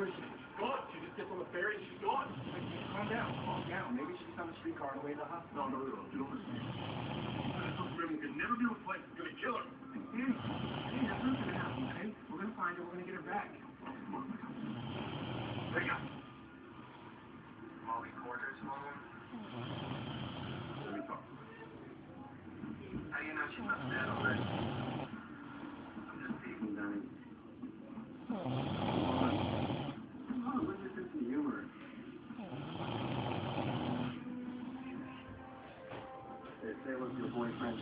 Where is she? She's gone. She just gets on the ferry and she's gone. Calm down. Calm down. Maybe she's on the streetcar on the way to the hospital. No. You don't listen to me. This woman can never be replaced. It's gonna kill her. Danny, that's not gonna happen, okay? We're gonna find her. We're gonna get her back. Hang on. Molly Porter's home. Let me talk to her. How do you know she must have dead already? I'm just teasing, Danny. Where's your sense of humor? They say it was your boyfriend.